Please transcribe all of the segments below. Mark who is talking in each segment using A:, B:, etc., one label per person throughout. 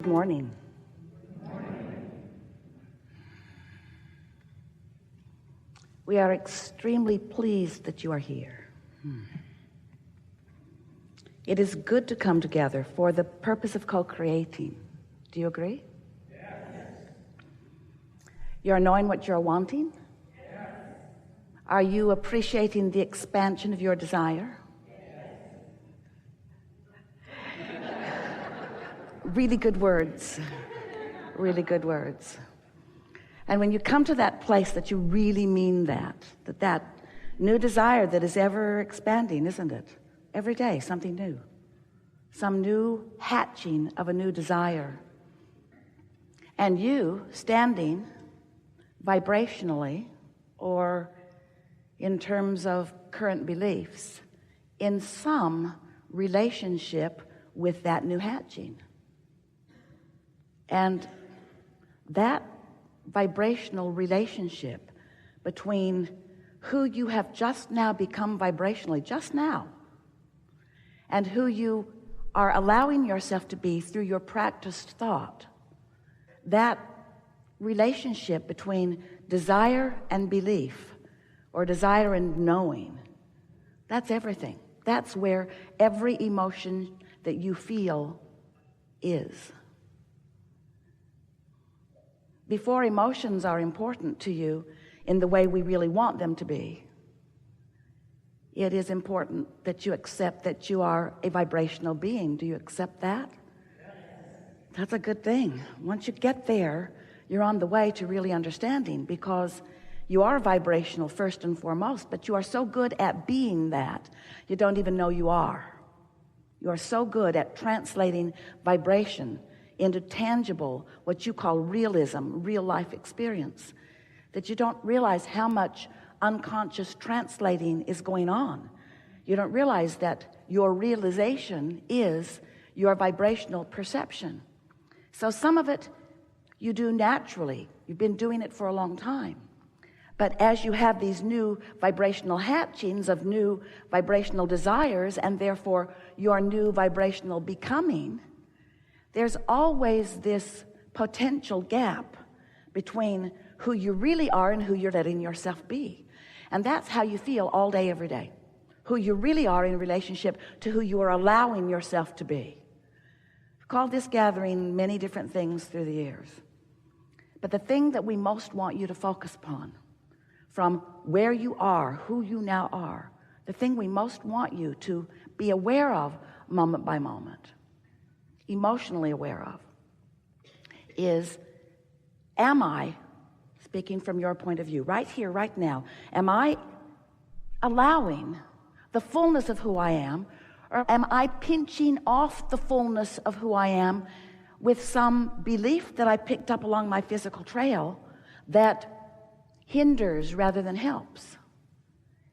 A: morning. We are extremely pleased that you are here. It is good to come together for the purpose of co-creating. Do you agree?
B: Yes.
A: You're knowing what you're wanting?
B: Yes.
A: Are you appreciating the expansion of your desire? Really good words. Really good words. And when you come to that place that you really mean that new desire that is ever expanding, isn't it? Every day, something new. Some new hatching of a new desire. And you standing vibrationally, or in terms of current beliefs, in some relationship with that new hatching. And that vibrational relationship between who you have just now become vibrationally, just now, and who you are allowing yourself to be through your practiced thought, that relationship between desire and belief, or desire and knowing, that's everything. That's where every emotion that you feel is. Before emotions are important to you in the way we really want them to be, it is important that you accept that you are a vibrational being. Do you accept that?
B: Yes.
A: That's a good thing. Once you get there, you're on the way to really understanding, because you are vibrational first and foremost, but you are so good at being that, you don't even know you are. You are so good at translating vibration into tangible, what you call realism, real life experience, that you don't realize how much unconscious translating is going on. You don't realize that your realization is your vibrational perception. So some of it you do naturally. You've been doing it for a long time. But as you have these new vibrational hatchings of new vibrational desires, and therefore your new vibrational becoming, there's always this potential gap between who you really are and who you're letting yourself be. And that's how you feel all day, every day. Who you really are in relationship to who you are allowing yourself to be. I've called this gathering many different things through the years. But the thing that we most want you to focus upon, from where you are, who you now are, the thing we most want you to be aware of moment by moment, emotionally aware of, is, am I, speaking from your point of view, right here, right now, am I allowing the fullness of who I am, or am I pinching off the fullness of who I am with some belief that I picked up along my physical trail that hinders rather than helps?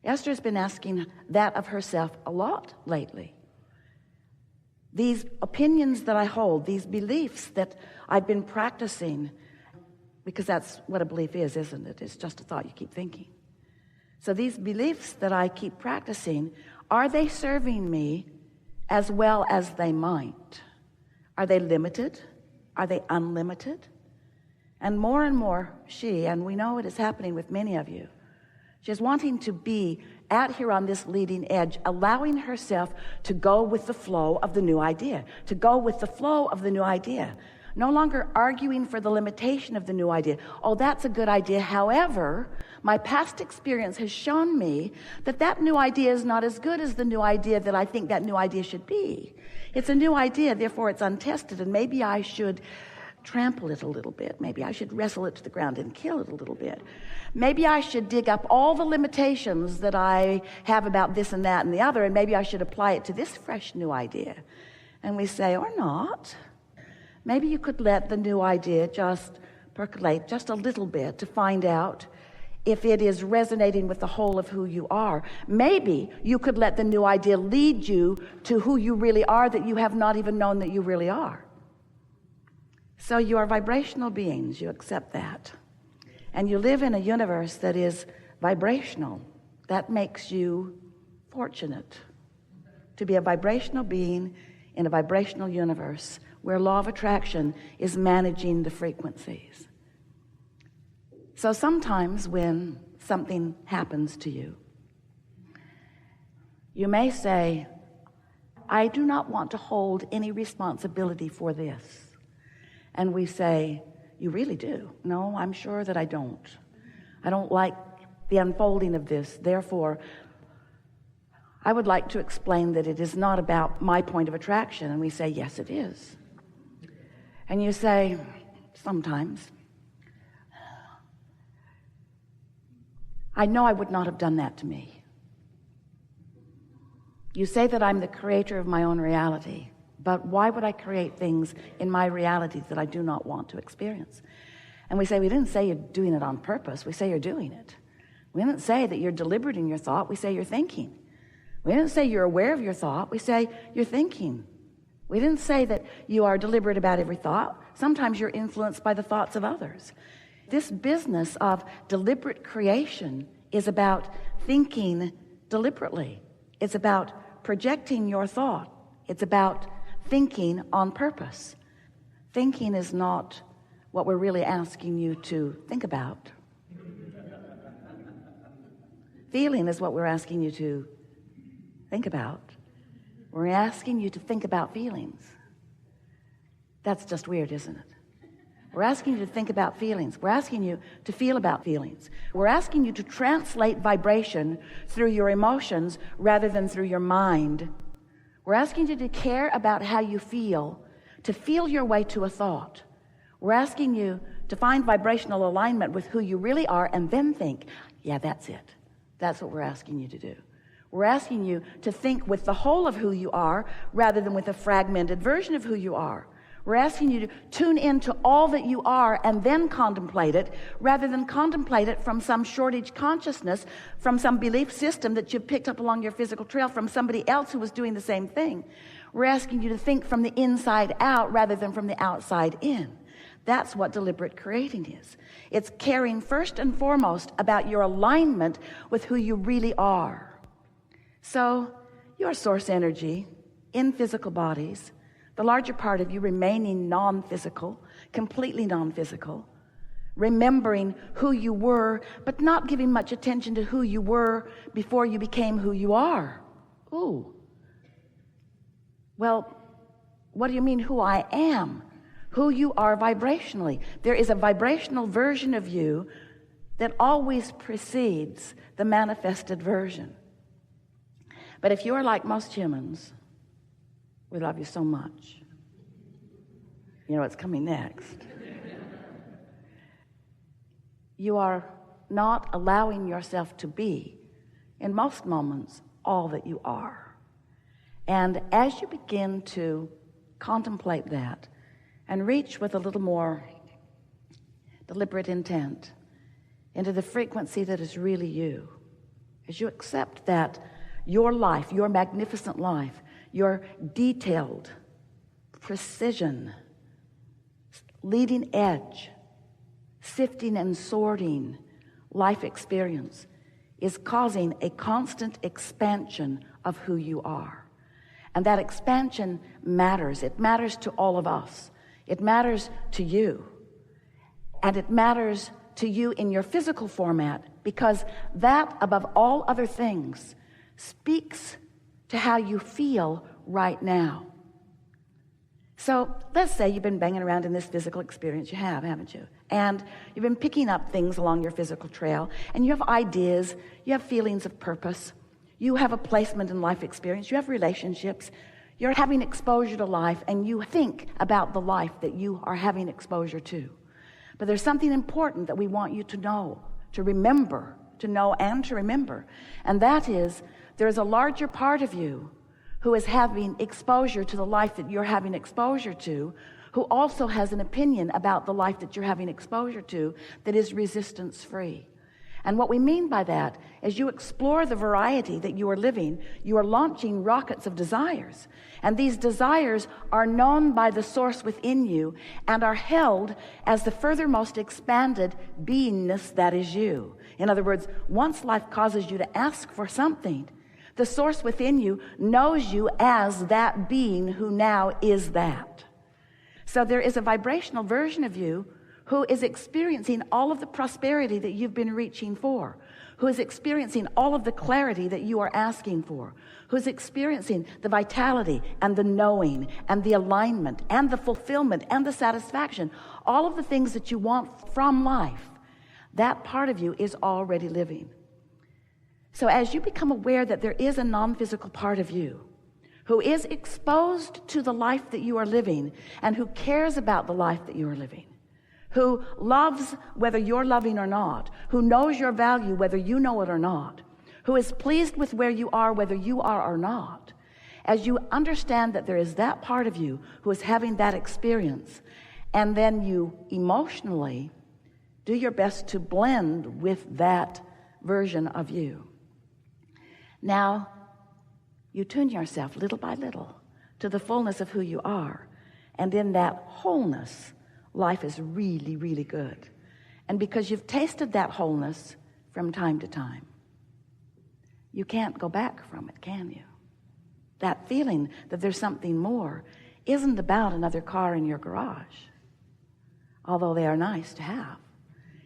A: Esther's been asking that of herself a lot lately. These opinions that I hold, these beliefs that I've been practicing, because that's what a belief is, isn't it? It's just a thought you keep thinking. So these beliefs that I keep practicing, are they serving me as well as they might? Are they limited? Are they unlimited? And more, she, and we know it is happening with many of you, she's wanting to be out here on this leading edge, allowing herself to go with the flow of the new idea, to go with the flow of the new idea. No longer arguing for the limitation of the new idea. Oh, that's a good idea. However, my past experience has shown me that that new idea is not as good as the new idea that I think that new idea should be. It's a new idea, therefore it's untested, and maybe I should trample it a little bit. Maybe I should wrestle it to the ground and kill it a little bit. Maybe I should dig up all the limitations that I have about this and that and the other, and maybe I should apply it to this fresh new idea. And we say, or not. Maybe you could let the new idea just percolate just a little bit to find out if it is resonating with the whole of who you are. Maybe you could let the new idea lead you to who you really are that you have not even known that you really are. So you are vibrational beings, you accept that. And you live in a universe that is vibrational. That makes you fortunate to be a vibrational being in a vibrational universe where law of attraction is managing the frequencies. So sometimes when something happens to you, you may say, I do not want to hold any responsibility for this. And we say, you really do? No, I'm sure that I don't. I don't like the unfolding of this. Therefore, I would like to explain that it is not about my point of attraction. And we say, yes, it is. And you say, sometimes. I know I would not have done that to me. You say that I'm the creator of my own reality, but why would I create things in my reality that I do not want to experience? And we say, we didn't say you're doing it on purpose. We say you're doing it. We didn't say that you're deliberate in your thought. We say you're thinking. We didn't say you're aware of your thought. We say you're thinking. We didn't say that you are deliberate about every thought. Sometimes you're influenced by the thoughts of others. This business of deliberate creation is about thinking deliberately. It's about projecting your thought. It's about thinking on purpose. Thinking is not what we're really asking you to think about. Feeling is what we're asking you to think about. We're asking you to think about feelings. That's just weird, isn't it? We're asking you to think about feelings. We're asking you to feel about feelings. We're asking you to translate vibration through your emotions rather than through your mind. We're asking you to care about how you feel, to feel your way to a thought. We're asking you to find vibrational alignment with who you really are and then think, yeah, that's it. That's what we're asking you to do. We're asking you to think with the whole of who you are rather than with a fragmented version of who you are. We're asking you to tune into all that you are and then contemplate it rather than contemplate it from some shortage consciousness, from some belief system that you've picked up along your physical trail from somebody else who was doing the same thing. We're asking you to think from the inside out rather than from the outside in. That's what deliberate creating is. It's caring first and foremost about your alignment with who you really are. So, your source energy in physical bodies, the larger part of you remaining non-physical, completely non-physical, remembering who you were, but not giving much attention to who you were before you became who you are. Ooh. Well, what do you mean who I am? Who you are vibrationally. There is a vibrational version of you that always precedes the manifested version. But if you are like most humans, we love you so much. You know what's coming next. You are not allowing yourself to be, in most moments, all that you are. And as you begin to contemplate that and reach with a little more deliberate intent into the frequency that is really you, as you accept that your life, your magnificent life, your detailed, precision, leading edge, sifting and sorting life experience is causing a constant expansion of who you are. And that expansion matters. It matters to all of us. It matters to you. And it matters to you in your physical format because that, above all other things, speaks to how you feel right now. So let's say you've been banging around in this physical experience. You have, haven't you? And you've been picking up things along your physical trail, and you have ideas, you have feelings of purpose, you have a placement in life experience, you have relationships, you're having exposure to life, and you think about the life that you are having exposure to. But there's something important that we want you to know, to remember, to know and to remember, and that is there's a larger part of you who is having exposure to the life that you're having exposure to, who also has an opinion about the life that you're having exposure to that is resistance-free. And what we mean by that, as you explore the variety that you are living, you are launching rockets of desires. And these desires are known by the source within you and are held as the furthermost expanded beingness that is you. In other words, once life causes you to ask for something, The source within you knows you as that being who now is that. So there is a vibrational version of you who is experiencing all of the prosperity that you've been reaching for, who is experiencing all of the clarity that you are asking for, who's experiencing the vitality and the knowing and the alignment and the fulfillment and the satisfaction, all of the things that you want from life. That part of you is already living. So as you become aware that there is a non-physical part of you who is exposed to the life that you are living and who cares about the life that you are living, who loves whether you're loving or not, who knows your value whether you know it or not, who is pleased with where you are whether you are or not, as you understand that there is that part of you who is having that experience, and then you emotionally do your best to blend with that version of you. Now, you tune yourself little by little to the fullness of who you are, and in that wholeness, life is really, really good. And because you've tasted that wholeness from time to time, you can't go back from it, can you? That feeling that there's something more isn't about another car in your garage, although they are nice to have.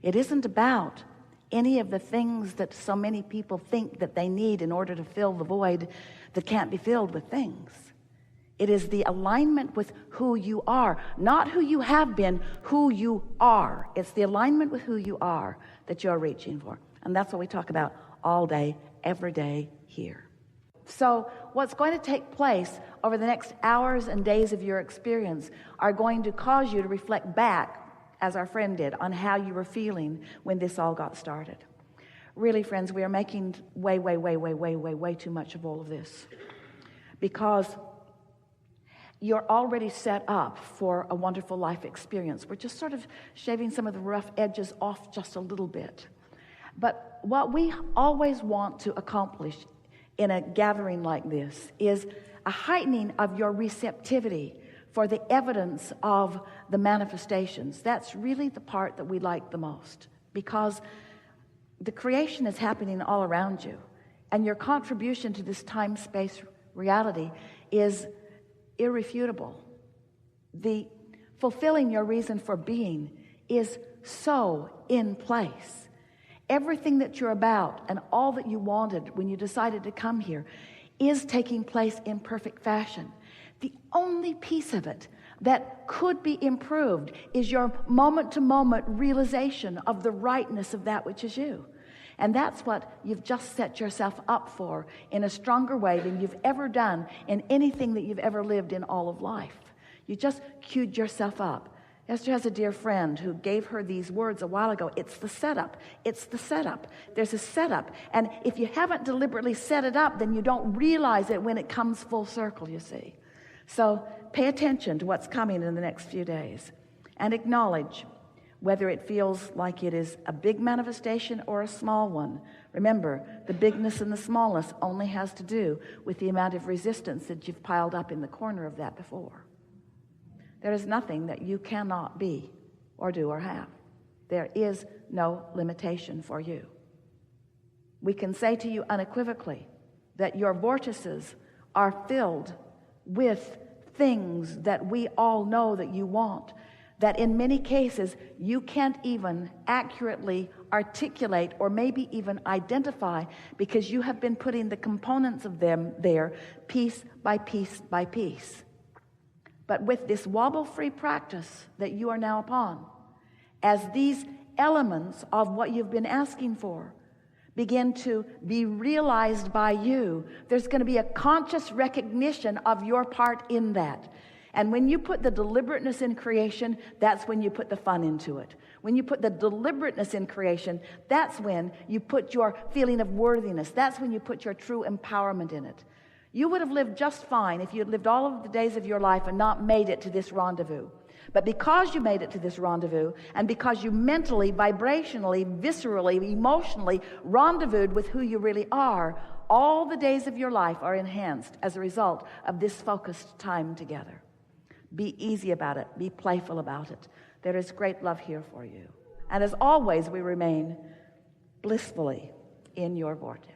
A: It isn't about any of the things that so many people think that they need in order to fill the void that can't be filled with things. It is the alignment with who you are, not who you have been, who you are. It's the alignment with who you are that you're reaching for. And that's what we talk about all day, every day here. So what's going to take place over the next hours and days of your experience are going to cause you to reflect back, as our friend did, on how you were feeling when this all got started. Really, friends, we are making way too much of all of this, because you're already set up for a wonderful life experience. We're just sort of shaving some of the rough edges off just a little bit. But what we always want to accomplish in a gathering like this is a heightening of your receptivity for the evidence of the manifestations. That's really the part that we like the most, because the creation is happening all around you, and your contribution to this time-space reality is irrefutable. The fulfilling your reason for being is so in place. Everything that you're about and all that you wanted when you decided to come here is taking place in perfect fashion. The only piece of it that could be improved is your moment-to-moment realization of the rightness of that which is you. And that's what you've just set yourself up for in a stronger way than you've ever done in anything that you've ever lived in all of life. You just queued yourself up. Esther has a dear friend who gave her these words a while ago. It's the setup. It's the setup. There's a setup. And if you haven't deliberately set it up, then you don't realize it when it comes full circle, you see. So pay attention to what's coming in the next few days and acknowledge whether it feels like it is a big manifestation or a small one. Remember, the bigness and the smallness only has to do with the amount of resistance that you've piled up in the corner of that before. There is nothing that you cannot be or do or have. There is no limitation for you. We can say to you unequivocally that your vortices are filled with things that we all know that you want, that in many cases you can't even accurately articulate or maybe even identify, because you have been putting the components of them there piece by piece by piece. But with this wobble-free practice that you are now upon, as these elements of what you've been asking for begin to be realized by you, there's going to be a conscious recognition of your part in that. And when you put the deliberateness in creation, that's when you put the fun into it. When you put the deliberateness in creation, that's when you put your feeling of worthiness. That's when you put your true empowerment in it. You would have lived just fine if you had lived all of the days of your life and not made it to this rendezvous. But because you made it to this rendezvous, and because you mentally, vibrationally, viscerally, emotionally rendezvoused with who you really are, all the days of your life are enhanced as a result of this focused time together. Be easy about it. Be playful about it. There is great love here for you. And as always, we remain blissfully in your vortex.